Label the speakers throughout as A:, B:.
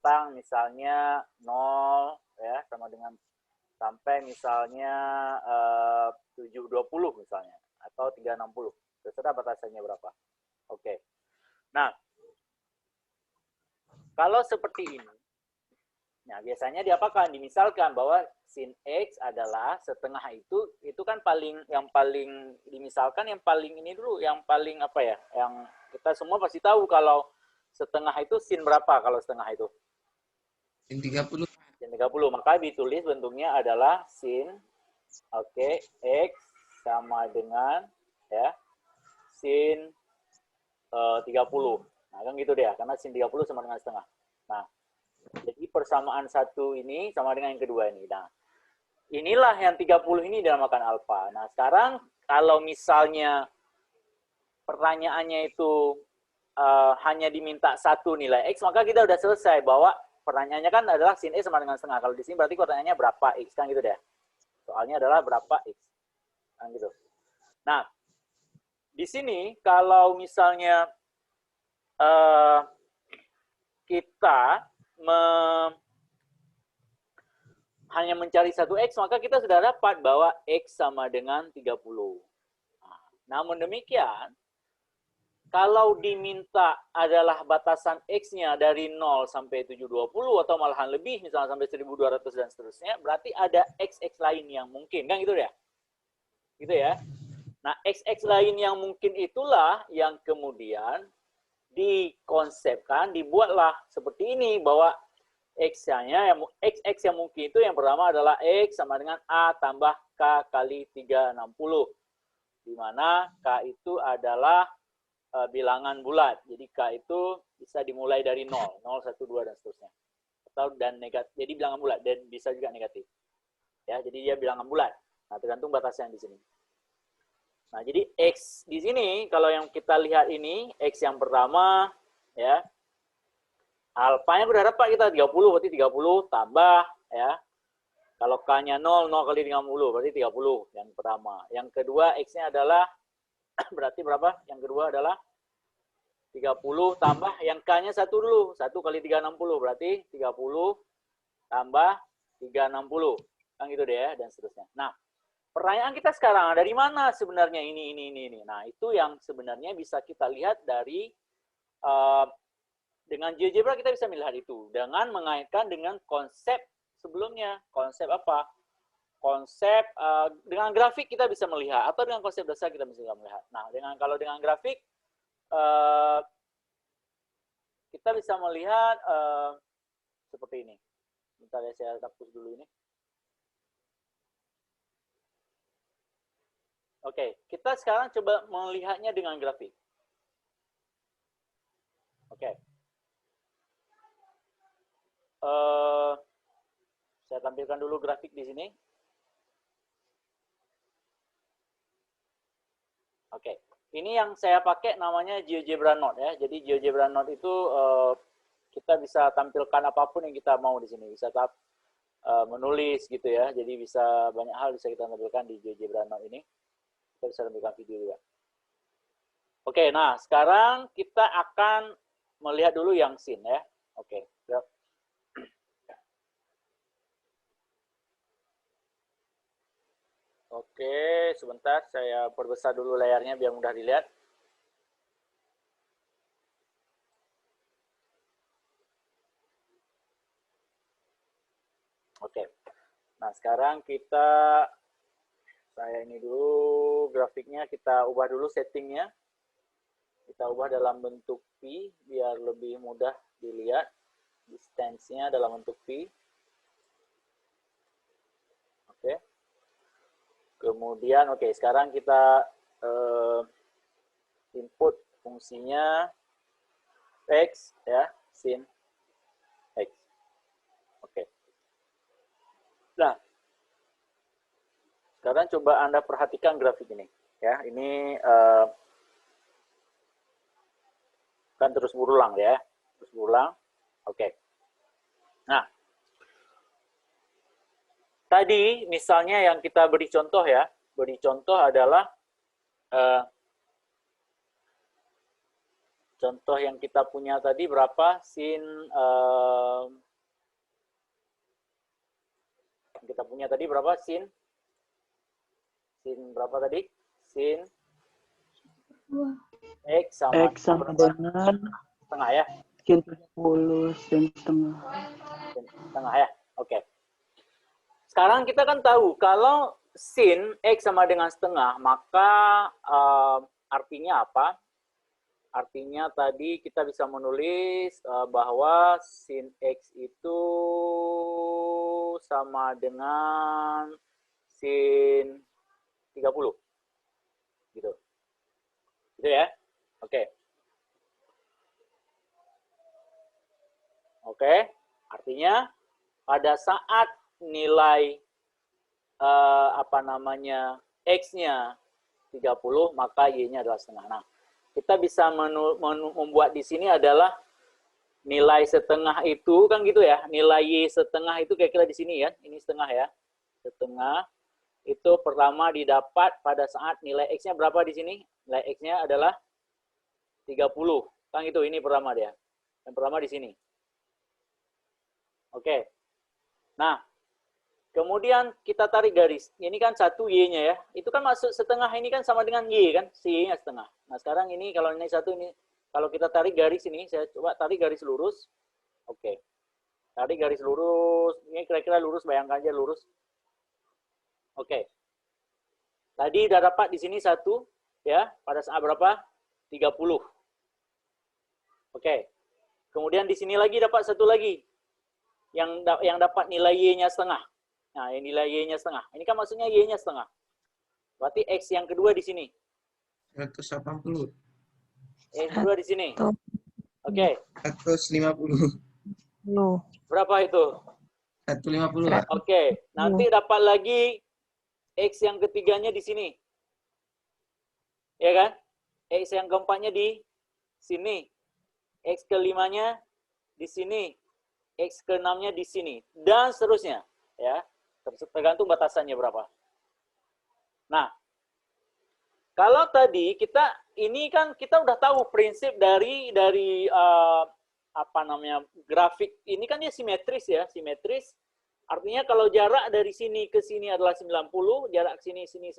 A: tentang misalnya 0 ya sama dengan sampai misalnya 720 misalnya atau 360. Terserah batasannya berapa. Oke. Nah, kalau seperti ini, nah biasanya diapakan? Dimisalkan bahwa sin X adalah setengah itu kan yang paling dimisalkan yang paling ini dulu, yang paling apa ya? Yang kita semua pasti tahu kalau setengah itu sin berapa kalau setengah itu?
B: Sin 30.
A: Sin 30. Maka ditulis bentuknya adalah sin X sama dengan ya sin 30. Nah, kan gitu deh ya, karena sin 30 sama dengan setengah. Nah, jadi persamaan satu ini sama dengan yang kedua ini. Nah, inilah yang 30 ini dinamakan alfa. Nah, sekarang kalau misalnya pertanyaannya itu hanya diminta satu nilai X, maka kita udah selesai bahwa pertanyaannya kan adalah sin X sama dengan setengah. Kalau di sini berarti pertanyaannya berapa X, kan gitu deh. Soalnya adalah berapa X. Kan gitu. Nah, di sini kalau misalnya kita hanya mencari satu X, maka kita sudah dapat bahwa X sama dengan 30. Nah, namun demikian, kalau diminta adalah batasan X-nya dari 0 sampai 720 atau malahan lebih, misalnya sampai 1200 dan seterusnya, berarti ada XX lain yang mungkin. Kan gitu ya? Gitu ya. Nah, XX lain yang mungkin itulah yang kemudian dikonsepkan, dibuatlah seperti ini, bahwa X-nya, XX yang mungkin itu yang pertama adalah X sama dengan A tambah K kali 360. Di mana K itu adalah bilangan bulat. Jadi K itu bisa dimulai dari 0, 0, 1, 2, dan seterusnya. Atau dan negatif. Jadi bilangan bulat dan bisa juga negatif. Ya, jadi dia bilangan bulat. Nah, tergantung batasnya di sini. Nah, jadi X di sini kalau yang kita lihat ini X yang pertama ya. Alfanya udah dapat kita 30, berarti 30 tambah ya. Kalau K-nya 0, 0 kali 30 berarti 30 yang pertama. Yang kedua X-nya adalah berarti berapa? Yang kedua adalah 30 tambah yang K-nya 1 dulu. 1 kali 360 berarti 30 tambah 360. Kan gitu deh ya, dan seterusnya. Nah, pertanyaan kita sekarang, dari mana sebenarnya ini. Nah, itu yang sebenarnya bisa kita lihat dari dengan GeoGebra kita bisa melihat itu. Dengan mengaitkan dengan konsep sebelumnya. Konsep apa? Konsep dengan grafik kita bisa melihat, atau dengan konsep dasar kita bisa melihat. Nah, kalau dengan grafik kita bisa melihat seperti ini. Bentar ya, saya hapus dulu ini. Oke, kita sekarang coba melihatnya dengan grafik. Oke. Saya tampilkan dulu grafik di sini. Oke. Ini yang saya pakai namanya GeoGebra Node ya. Jadi GeoGebra Node itu kita bisa tampilkan apapun yang kita mau di sini. Bisa menulis gitu ya. Jadi bisa banyak hal bisa kita tampilkan di GeoGebra Node ini. Kita bisa tampilkan video juga. Oke, nah sekarang kita akan melihat dulu yang scene ya. Oke. Oke, sebentar saya perbesar dulu layarnya biar mudah dilihat. Oke. Nah, sekarang saya ini dulu grafiknya kita ubah dulu settingnya. Kita ubah dalam bentuk P biar lebih mudah dilihat. Distance-nya dalam bentuk P. Oke. Kemudian, oke, sekarang kita input fungsinya X ya, sin X. Oke. Nah, sekarang coba Anda perhatikan grafik ini ya. Ini kan terus berulang ya. Terus berulang. Oke. Nah, tadi misalnya yang kita beri contoh ya. Beri contoh adalah Contoh yang kita punya tadi berapa? Sin kita punya tadi berapa? Sin berapa tadi? Sin X sama
C: dengan
A: setengah ya?
C: sin 30 sin setengah.
A: Sin setengah ya? Oke. Sekarang kita kan tahu kalau sin X sama dengan setengah, maka artinya apa? Artinya tadi kita bisa menulis bahwa sin X itu sama dengan sin 30. Gitu. Gitu ya? Oke. Oke. Artinya pada saat nilai X-nya 30, maka Y-nya adalah setengah. Nah, kita bisa membuat di sini adalah nilai setengah itu kan gitu ya. Nilai Y setengah itu kira-kira di sini ya. Ini setengah ya. Setengah itu pertama didapat pada saat nilai X-nya berapa di sini? Nilai X-nya adalah 30. Kan gitu, ini pertama dia. Yang pertama di sini. Oke. Nah, kemudian kita tarik garis. Ini kan 1 Y-nya ya. Itu kan masuk setengah ini kan sama dengan Y kan. Si Y-nya setengah. Nah sekarang ini kalau ini 1 ini. Kalau kita tarik garis ini. Saya coba tarik garis lurus. Oke. Tarik garis lurus. Ini kira-kira lurus. Bayangkan aja lurus. Oke. Tadi udah dapat di sini 1. Ya. Pada saat berapa? 30. Oke. Kemudian di sini lagi dapat 1 lagi. Yang dapat nilai Y-nya setengah. Nah, yang nilai Y-nya setengah. Ini kan maksudnya Y-nya setengah. Berarti X yang kedua di sini.
B: 180.
A: Yang kedua di sini. Oke.
B: 150.
A: Berapa itu?
B: 150.
A: Oke. Nanti dapat lagi X yang ketiganya di sini. Ya kan? X yang keempatnya di sini. X kelimanya di sini. X keenamnya di sini. Dan seterusnya. Ya. Tergantung batasannya berapa. Nah, kalau tadi ini kan kita udah tahu prinsip dari grafik ini kan dia simetris ya, simetris. Artinya kalau jarak dari sini ke sini adalah 90, jarak ke sini 90,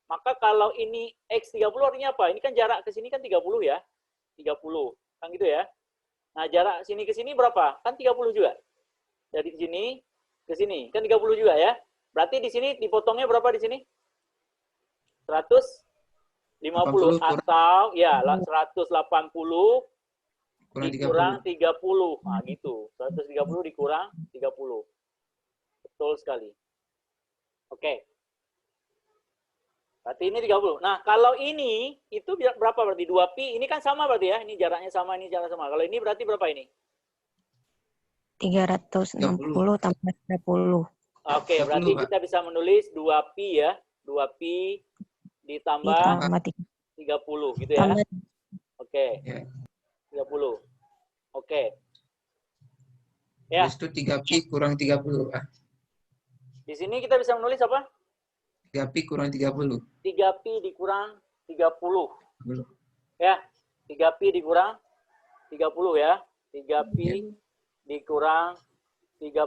A: maka kalau ini X30 artinya apa? Ini kan jarak ke sini kan 30 ya. 30. Kan gitu ya. Nah, jarak sini ke sini berapa? Kan 30 juga. Dari sini ke sini kan 30 juga ya. Berarti di sini dipotongnya berapa di sini? 150 atau ya 180 dikurang 30. Nah, gitu. 130 dikurang 30. Betul sekali. Oke. Berarti ini 30. Nah, kalau ini itu berapa berarti? 2pi. Ini kan sama berarti ya. Ini jaraknya sama, ini jaraknya sama. Kalau ini berarti berapa ini?
C: 360 tambah 30.
A: Oke, berarti kita bisa menulis 2pi ya. 2pi ditambah 30 gitu ya. Oke. 30. Oke. Ya.
B: Itu 3pi kurang 30.
A: Di sini kita bisa menulis apa?
B: 3pi kurang 30.
A: 3pi dikurang 30. Ya. 3pi dikurang 30 ya. 3pi dikurang 30.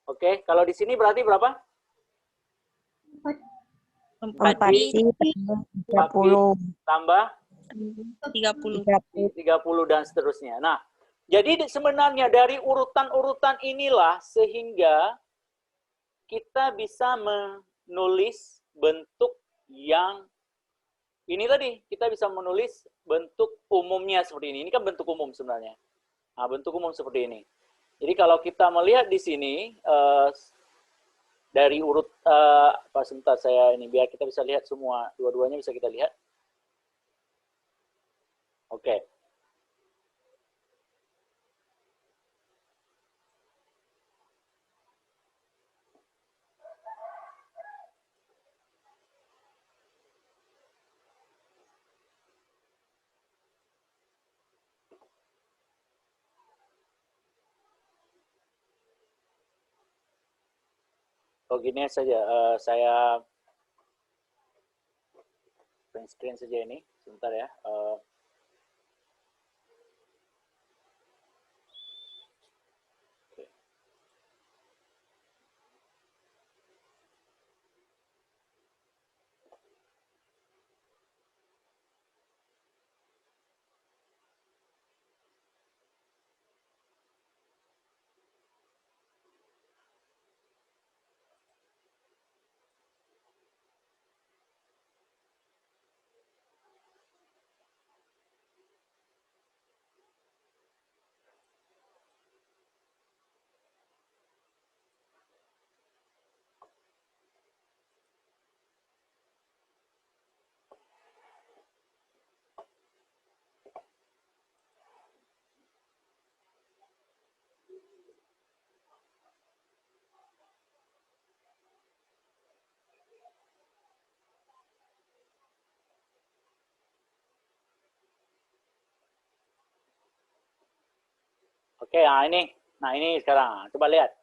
A: Oke, kalau di sini berarti berapa?
C: 4pi 30
A: tambah
C: 30
A: dan seterusnya. Nah, jadi sebenarnya dari urutan-urutan inilah sehingga kita bisa menulis bentuk yang ini tadi. Kita bisa menulis bentuk umumnya seperti ini. Ini kan bentuk umum sebenarnya. Nah, bentuk umum seperti ini. Jadi kalau kita melihat di sini dari urut sebentar saya ini biar kita bisa lihat semua, dua-duanya bisa kita lihat. Oke. Oh, gini saja, saya print screen saja ini, sebentar ya. Oke, nah ini sekarang coba lihat.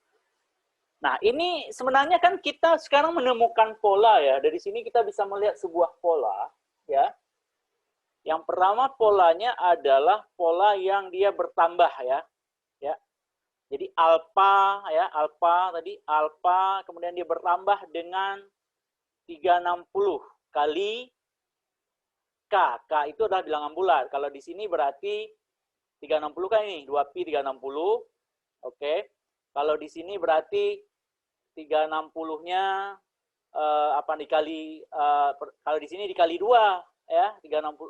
A: Nah, ini sebenarnya kan kita sekarang menemukan pola ya. Dari sini kita bisa melihat sebuah pola ya. Yang pertama polanya adalah pola yang dia bertambah ya. Ya. Jadi alfa ya, alfa kemudian dia bertambah dengan 360 kali K. K itu adalah bilangan bulat. Kalau di sini berarti 360 kan ini, 2pi 360. Oke. Kalau di sini berarti 360-nya dikali kalau di sini dikali 2 ya, 360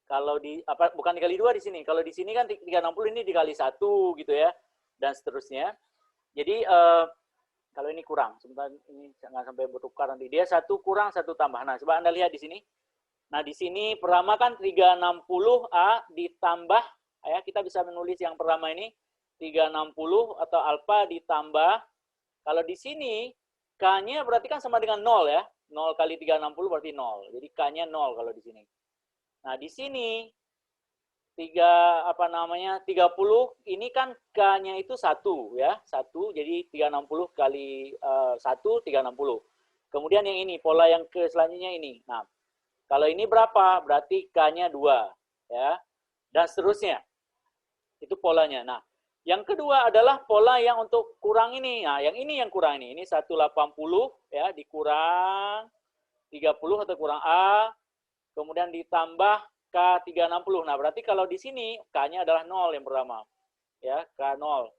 A: kalau di bukan dikali 2 di sini. Kalau di sini kan 360 ini dikali 1 gitu ya dan seterusnya. Jadi kalau ini kurang, sebentar ini jangan sampai bertukar nanti. Dia 1 kurang 1 tambah. Nah, coba Anda lihat di sini. Nah, di sini pertama kan 360A ditambah ya, kita bisa menulis yang pertama ini 360 atau alfa ditambah, kalau di sini K-nya berarti kan sama dengan 0 ya. 0 kali 360 berarti 0. Jadi K-nya 0 kalau di sini. Nah, di sini 30 ini kan K-nya itu 1 ya. 1 jadi 360 kali 1 360. Kemudian yang ini pola yang ke selanjutnya ini. Nah, kalau ini berapa? Berarti K-nya 2 ya. Dan seterusnya. Itu polanya. Nah, yang kedua adalah pola yang untuk kurang ini. Nah, yang ini yang kurang ini. Ini 180 ya, dikurang 30 atau kurang A. Kemudian ditambah K360. Nah, berarti kalau di sini K-nya adalah 0 yang pertama. Ya, K0.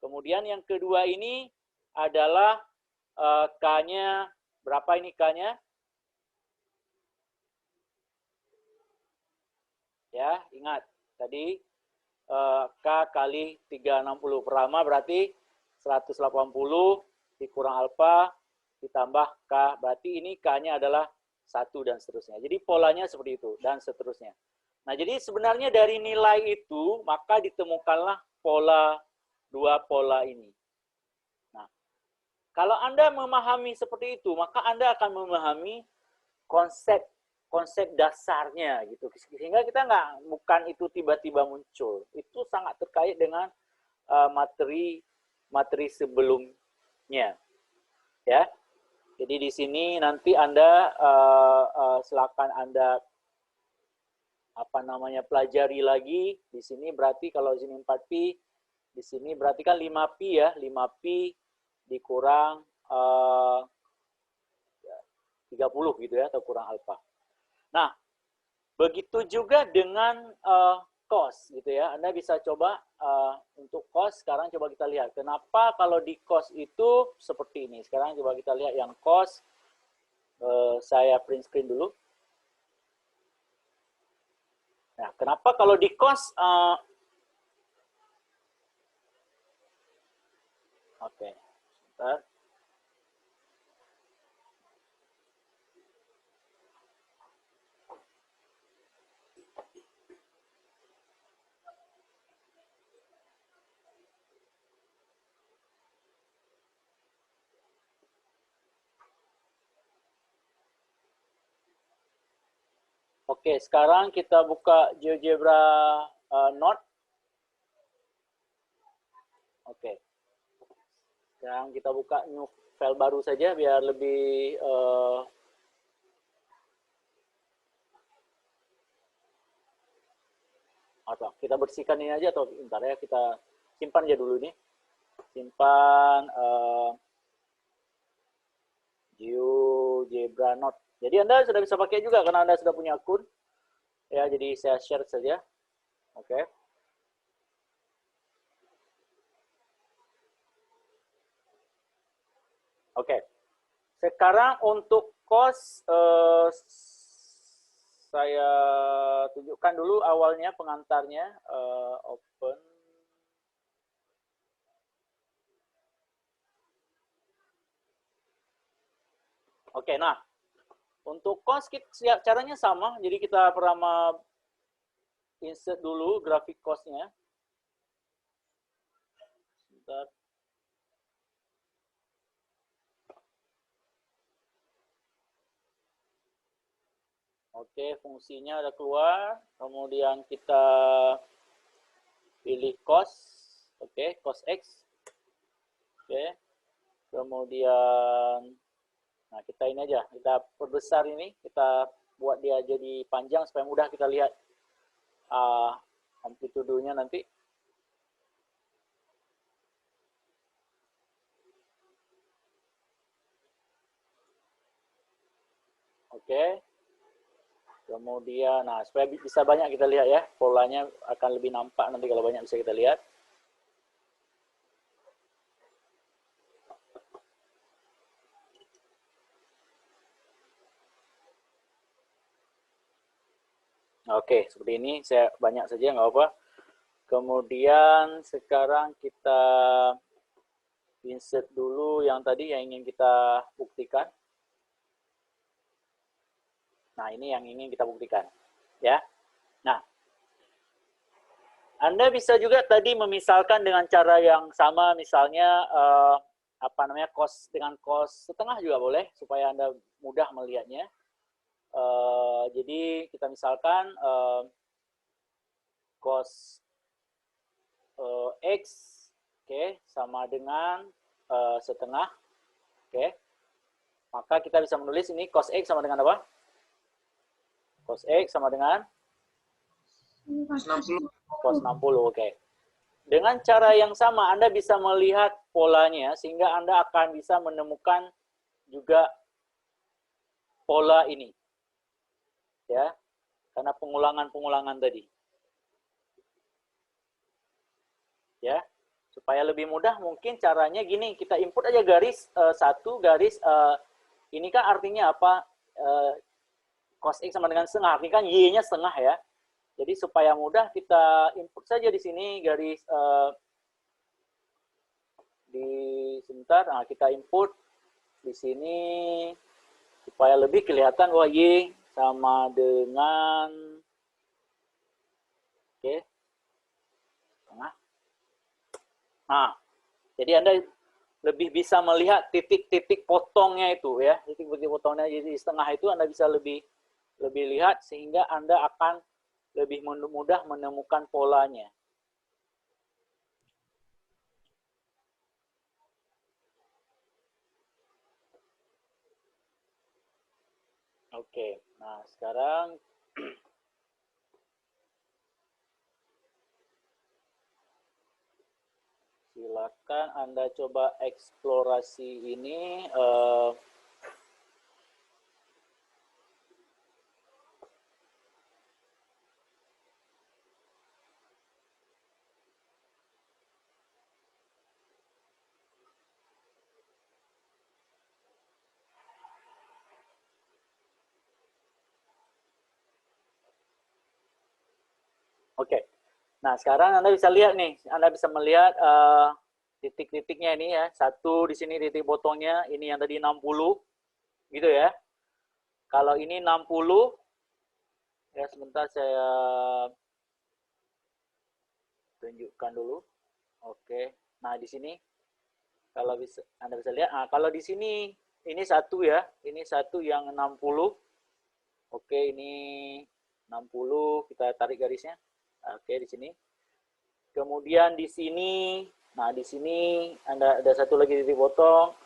A: Kemudian yang kedua ini adalah K-nya berapa ini K-nya? Ya, ingat tadi K kali 360. Pertama berarti 180 dikurang alfa ditambah K. Berarti ini K-nya adalah 1 dan seterusnya. Jadi polanya seperti itu dan seterusnya. Nah, jadi sebenarnya dari nilai itu maka ditemukanlah dua pola ini. Nah, kalau Anda memahami seperti itu, maka Anda akan memahami konsep dasarnya gitu, sehingga kita bukan itu tiba-tiba muncul, itu sangat terkait dengan materi sebelumnya ya. Jadi di sini nanti Anda silakan Anda pelajari lagi. Di sini berarti kalau di sini 4pi, di sini berarti kan 5pi ya, 5pi dikurang 30 gitu ya, atau kurang alfa. Nah, begitu juga dengan cos gitu ya. Anda bisa coba untuk cos, sekarang coba kita lihat. Kenapa kalau di cos itu seperti ini. Sekarang coba kita lihat yang cos. Saya print screen dulu. Nah, kenapa kalau di cos oke. Sebentar. Oke, sekarang kita buka GeoGebra Node. Oke. Sekarang kita buka new file baru saja biar lebih atau kita bersihkan ini aja, atau bentar ya, kita simpan aja dulu nih. Simpan GeoGebra Node. Jadi Anda sudah bisa pakai juga karena Anda sudah punya akun. Ya, jadi saya share saja. Oke. Oke. Sekarang untuk cos saya tunjukkan dulu awalnya pengantarnya. Open. Oke, nah untuk cos caranya sama. Jadi kita pertama insert dulu grafik cosnya. Bentar. Oke, fungsinya udah keluar. Kemudian kita pilih cos. Oke, cos X. Oke. Kemudian, nah kita ini aja. Kita perbesar ini. Kita buat dia jadi panjang supaya mudah kita lihat amplitudenya nanti. Oke. Kemudian, nah supaya bisa banyak kita lihat ya, polanya akan lebih nampak nanti kalau banyak bisa kita lihat. Oke, seperti ini saya banyak saja nggak apa. Kemudian sekarang kita insert dulu yang tadi yang ingin kita buktikan. Nah, ini yang ingin kita buktikan, ya. Nah, Anda bisa juga tadi memisalkan dengan cara yang sama, misalnya cos dengan cos setengah juga boleh supaya Anda mudah melihatnya. Jadi kita misalkan cos X, oke, sama dengan setengah, oke. Maka kita bisa menulis ini cos X sama dengan apa? Cos X sama dengan
B: Cos 60.
A: cos 60, oke. Dengan cara yang sama, Anda bisa melihat polanya, sehingga Anda akan bisa menemukan juga pola ini. Ya, karena pengulangan-pengulangan tadi. Ya, supaya lebih mudah mungkin caranya gini, kita input aja garis satu garis ini kan artinya apa? Cos X sama dengan setengah, artinya kan Y-nya setengah ya. Jadi supaya mudah kita input saja di sini garis sebentar, nah kita input di sini supaya lebih kelihatan bahwa Y sama dengan oke. Tengah. Nah, jadi Anda lebih bisa melihat titik-titik potongnya itu ya. Titik-titik potongnya jadi setengah itu Anda bisa lebih lihat sehingga Anda akan lebih mudah menemukan polanya. Oke, nah sekarang silakan Anda coba eksplorasi ini. Oke, nah sekarang Anda bisa lihat nih, Anda bisa melihat titik-titiknya ini ya. Satu di sini titik potongnya, ini yang tadi 60, gitu ya. Kalau ini 60, ya sebentar saya tunjukkan dulu. Oke, nah di sini kalau bisa Anda bisa lihat, nah kalau di sini ini satu ya, ini satu yang 60. Oke, ini 60, kita tarik garisnya. Oke, di sini. Kemudian di sini, nah di sini ada satu lagi titik potong.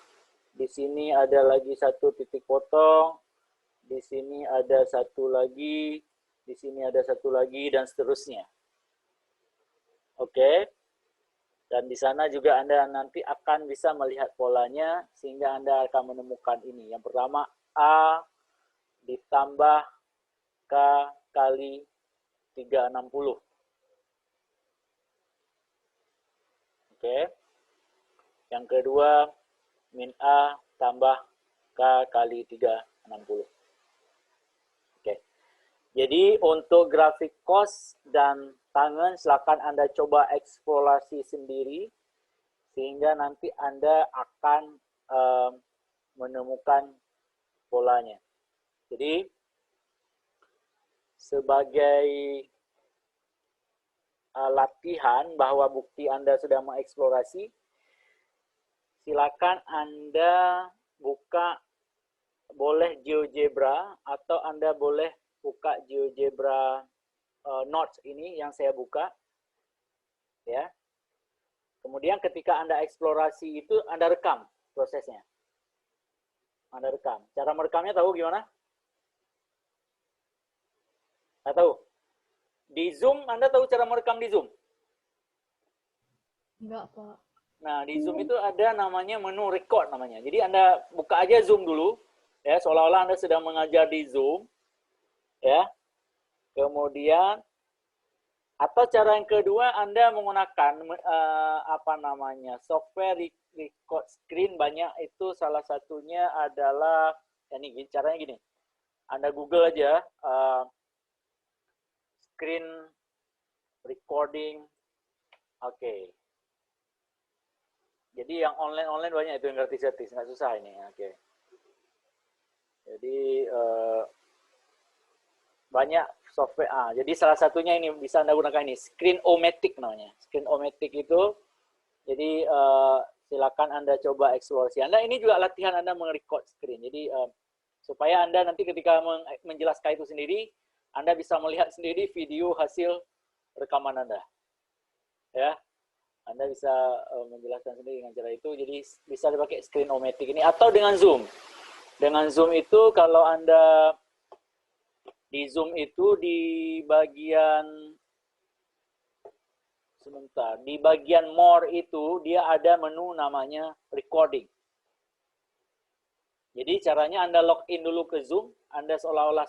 A: Di sini ada lagi satu titik potong. Di sini ada satu lagi. Di sini ada satu lagi dan seterusnya. Oke. Dan di sana juga Anda nanti akan bisa melihat polanya sehingga Anda akan menemukan ini. Yang pertama A ditambah K kali 360. Oke. Yang kedua, min A tambah K kali 360. Oke. Jadi untuk grafik cos dan tangen, silakan Anda coba eksplorasi sendiri, sehingga nanti Anda akan menemukan polanya. Jadi, sebagai latihan bahwa bukti Anda sudah mengeksplorasi, silakan Anda buka boleh GeoGebra atau Anda boleh buka GeoGebra Notes ini yang saya buka. Ya. Kemudian ketika Anda eksplorasi itu, Anda rekam prosesnya. Anda rekam. Cara merekamnya tahu gimana? Nggak tahu? Di Zoom, Anda tahu cara merekam di Zoom?
D: Enggak, Pak.
A: Nah, di Zoom itu ada namanya menu record namanya. Jadi Anda buka aja Zoom dulu, ya, seolah-olah Anda sedang mengajar di Zoom, ya. Kemudian, atau cara yang kedua, Anda menggunakan software record screen banyak. Itu salah satunya adalah, ya nih, caranya gini. Anda Google aja screen recording. Oke. Jadi yang online banyak itu yang gratis-gratis, nggak susah ini. Oke. Jadi banyak software. Jadi salah satunya ini bisa Anda gunakan ini, Screen-O-Matic namanya. Screen-O-Matic itu, jadi silakan Anda coba eksplorasi. Anda ini juga latihan Anda merecord screen. Jadi supaya Anda nanti ketika menjelaskan itu sendiri, Anda bisa melihat sendiri video hasil rekaman Anda. Ya. Anda bisa menjelaskan sendiri dengan cara itu. Jadi bisa dipakai Screen-O-Matic ini atau dengan Zoom. Dengan Zoom itu kalau Anda di Zoom itu di bagian di bagian more itu dia ada menu namanya recording. Jadi caranya Anda login dulu ke Zoom, Anda seolah-olah